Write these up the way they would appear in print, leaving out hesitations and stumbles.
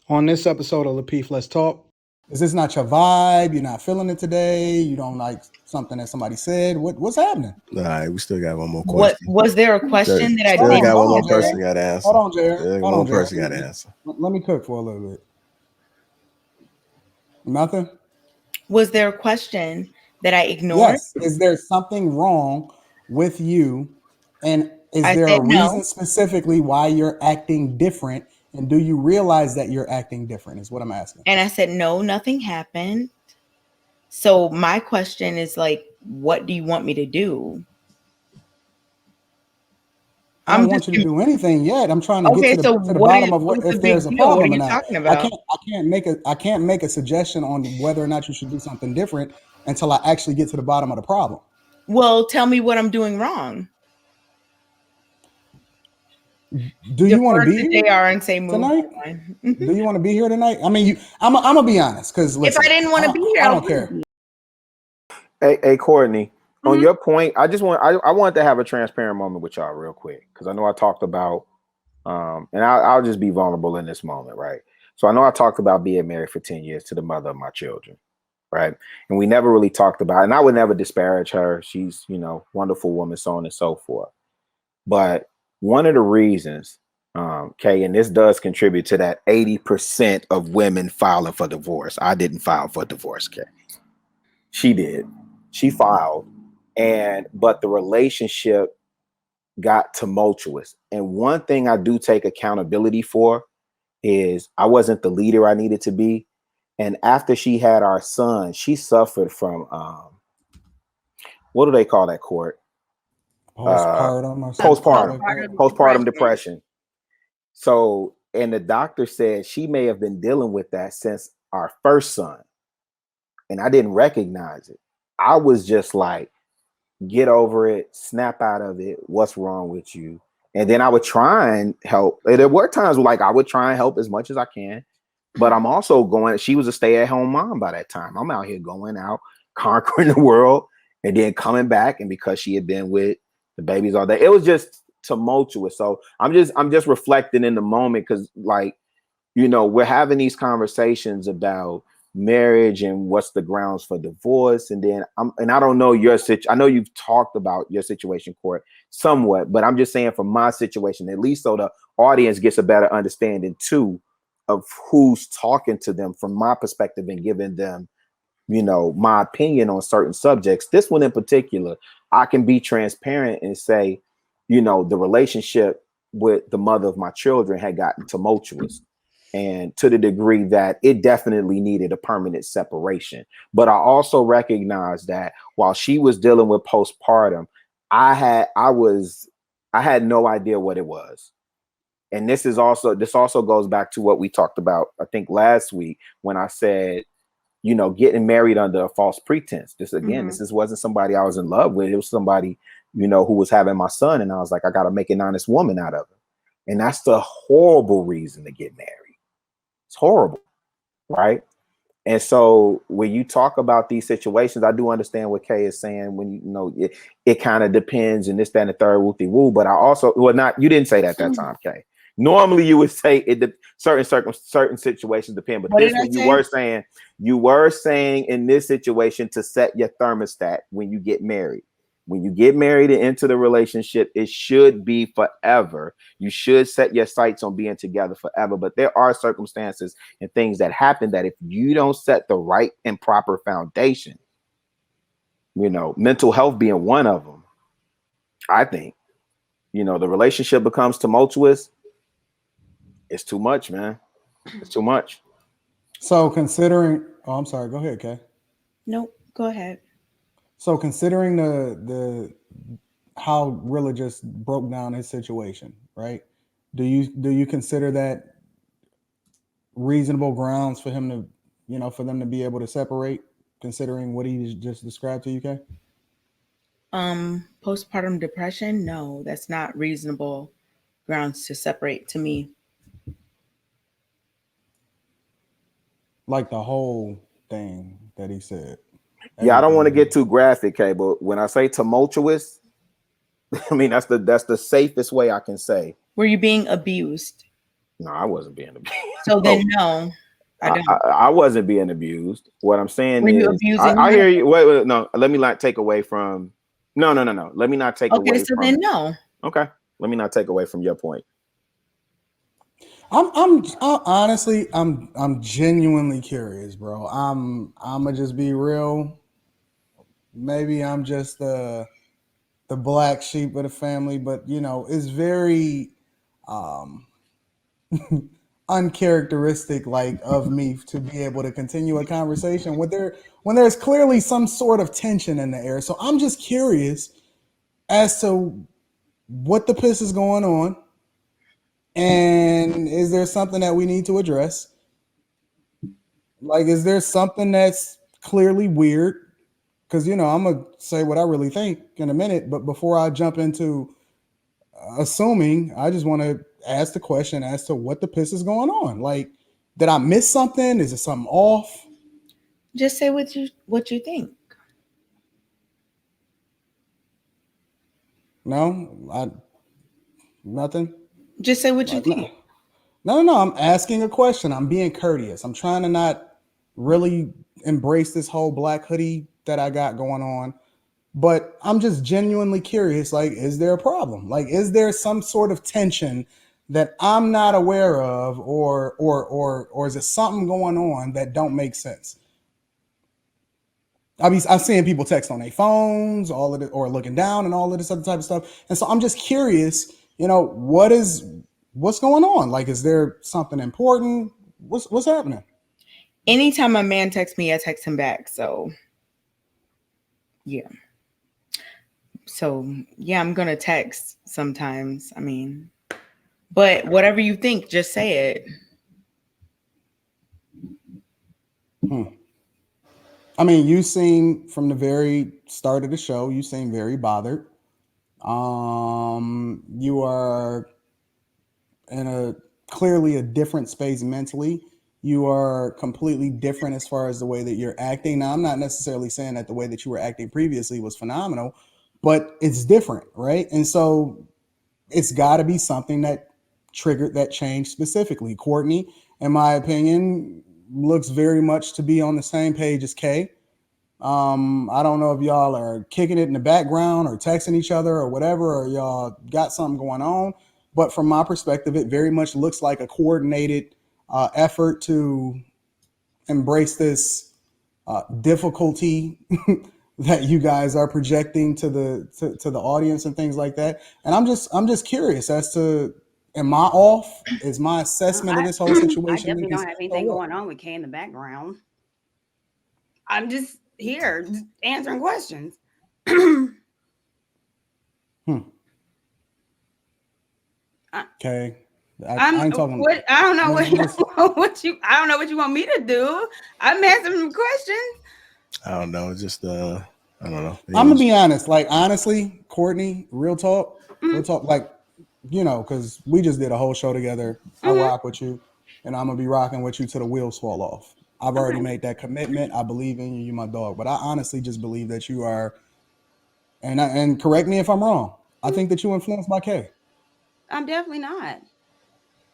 On this episode of Lapeef, Let's Talk. Is this not your vibe? You're not feeling it today? You don't like something that somebody said? What's happening? All right, we still got one more What question. was there a question that I Still didn't got one more Hold on, person Jared. got to answer. Hold on, Jared. Still got Hold one on, more person Jared. got to answer. Let me cook for a little bit. Nothing? Was there a question that I ignored? Yes. Is there something wrong with you? And is I there said a no. reason specifically why you're acting different? And do you realize that you're acting different is what I'm asking. And I said, no, nothing happened. So my question is like, what do you want me to do? I don't want you to do anything yet. I'm trying to get to the bottom of what if there's a problem or not. I can't make a suggestion on whether or not you should do something different until I actually get to the bottom of the problem. Well, tell me what I'm doing wrong. Do you want to be here and say tonight? Do you want to be here tonight? I mean, I'm gonna be honest because if I didn't want to be here, I don't care. Hey, Courtney, on your point, I wanted to have a transparent moment with y'all real quick because I know I talked about, and I'll just be vulnerable in this moment, right? So I know I talked about being married for 10 years to the mother of my children, right? And we never really talked about, and I would never disparage her. She's, wonderful woman, so on and so forth. But one of the reasons, Kay, and this does contribute to that 80% of women filing for divorce. I didn't file for divorce, Kay. She did. She filed, but the relationship got tumultuous. And one thing I do take accountability for is I wasn't the leader I needed to be. And after she had our son, she suffered from what do they call that, Court? Postpartum depression. So, and the doctor said she may have been dealing with that since our first son. And I didn't recognize it. I was just like, get over it, snap out of it. What's wrong with you? And then I would try and help. There were times where like I would try and help as much as I can. But I'm also going, she was a stay-at-home mom by that time. I'm out here going out, conquering the world, and then coming back. And because she had been with the babies all day, it was just tumultuous. So I'm just reflecting in the moment because, like, we're having these conversations about marriage and what's the grounds for divorce. And then I don't know your situation. I know you've talked about your situation, Court, somewhat, but I'm just saying from my situation, at least so the audience gets a better understanding too of who's talking to them from my perspective and giving them, my opinion on certain subjects. This one in particular, I can be transparent and say, the relationship with the mother of my children had gotten tumultuous. And to the degree that it definitely needed a permanent separation. But I also recognize that while she was dealing with postpartum, I had no idea what it was. And this also goes back to what we talked about, I think last week, when I said, getting married under a false pretense. This wasn't somebody I was in love with. It was somebody, who was having my son. And I was like, I got to make an honest woman out of her. And that's the horrible reason to get married. It's horrible, right? And so when you talk about these situations, I do understand what Kay is saying when it kind of depends and this, that, and the third woo-de-woo. But I also, you didn't say that time, Kay. Normally you would say certain situations depend, but this one you were saying in this situation to set your thermostat when you get married. When you get married and into the relationship, it should be forever. You should set your sights on being together forever. But there are circumstances and things that happen that if you don't set the right and proper foundation, mental health being one of them, I think, the relationship becomes tumultuous. It's too much, man. It's too much. So considering, I'm sorry, go ahead, Kay. Nope, go ahead. So considering the how Rilla just broke down his situation, right? Do you consider that reasonable grounds for him to, for them to be able to separate, considering what he just described to you, Kay? Postpartum depression? No, that's not reasonable grounds to separate to me. Like the whole thing that he said. Yeah, I don't want to get too graphic, Kay, but when I say tumultuous, I mean that's the safest way I can say. Were you being abused? No, I wasn't being abused. So then no, I don't. I wasn't being abused. What I'm saying Were you is, abusing I her? hear you. Wait, no. Let me not take away from. No. Let me not take Okay, away so from. then no. Okay. Let me not take away from your point. Honestly, I'm genuinely curious, bro. I'm gonna just be real. Maybe I'm just the black sheep of the family, but you know, it's very um uncharacteristic like of me to be able to continue a conversation when there's clearly some sort of tension in the air. So I'm just curious as to what the piss is going on, and is there something that we need to address? Like, is there something that's clearly weird? Because you know, I'm gonna say what I really think in a minute, but before I jump into assuming, I just want to ask the question as to what the piss is going on. Like, did I miss something? Is it something off? Just say what you think. No, nothing. Just say what you Like, think. no. I'm asking a question. I'm being courteous. I'm trying to not really embrace this whole black hoodie that I got going on. But I'm just genuinely curious. Like, is there a problem? Like, is there some sort of tension that I'm not aware of, or is it something going on that don't make sense? I'm seeing people text on their phones, all of it, or looking down, and all of this other type of stuff. And so I'm just curious. You know, what's going on? Like, is there something important? What's happening? Anytime a man texts me, I text him back. So yeah. So yeah, I'm gonna text sometimes. I mean, but whatever you think, just say it. I mean, you seem from the very start of the show, you seem very bothered. You are in a clearly a different space mentally. You are completely different as far as the way that you're acting. Now, I'm not necessarily saying that the way that you were acting previously was phenomenal, but it's different, right? And so it's got to be something that triggered that change specifically. Courtney, in my opinion, looks very much to be on the same page as Kay. I don't know if y'all are kicking it in the background or texting each other or whatever, or y'all got something going on. But from my perspective, it very much looks like a coordinated effort to embrace this difficulty that you guys are projecting to the audience and things like that. And I'm just curious as to, am I off? Is my assessment of this whole I situation definitely don't have anything what? going on with Kay in the background. I'm just here just answering questions. Okay. I ain't talking. what I don't know I mean, I don't know what you want me to do. I'm answering some questions. I don't know. It's just I don't know. I'm gonna be honest. Like, honestly, Courtney, real talk, like, you know, because we just did a whole show together. I rock with you, and I'm gonna be rocking with you till the wheels fall off. I've already made that commitment. I believe in you. You my dog. But I honestly just believe that you are, and correct me if I'm wrong. I think that you influenced by Kay. I'm definitely not.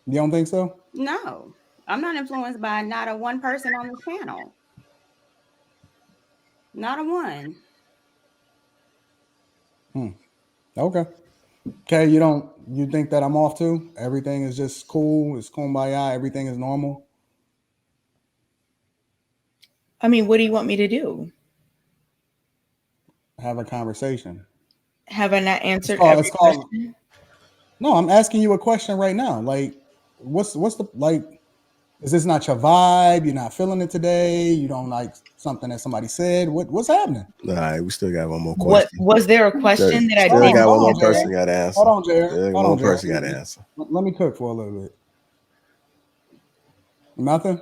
You don't think so? No, I'm not influenced by not a one person on this panel. Not a one. Okay. Okay, you think that I'm off too? Everything is just cool. It's kumbaya. Everything is normal. I mean, what do you want me to do? Have a conversation. Have I not answered It's every called. question? No, I'm asking you a question right now. Like, what's the like? Is this not your vibe? You're not feeling it today. You don't like something that somebody said. What's happening? All right, we still got one more What question. was there a question that I Still didn't got one more answer? person got to answer. Hold on, Jared. Still got Hold one on, more Jared. person got to answer. Let me cook for a little bit. Nothing.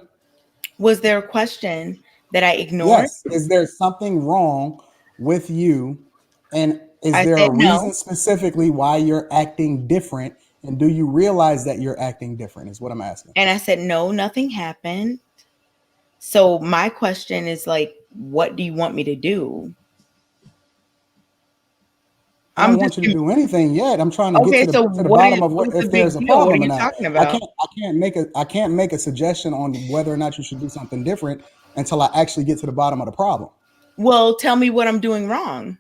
Was there a question that I ignored? Yes. Is there something wrong with you? And is I there said a no. reason specifically why you're acting different? And do you realize that you're acting different? Is what I'm asking. And I said, no, nothing happened. So my question is like, what do you want me to do? I don't want you to do anything yet. I'm trying to get to the bottom of what if there's a problem or not. I can't make a suggestion on whether or not you should do something different until I actually get to the bottom of the problem. Well, tell me what I'm doing wrong.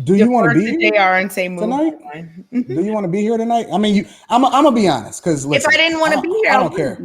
Do you want to be here JR and say move tonight? on. Do you want to be here tonight? I mean, I'm gonna be honest, because if I didn't want to be here, I don't care.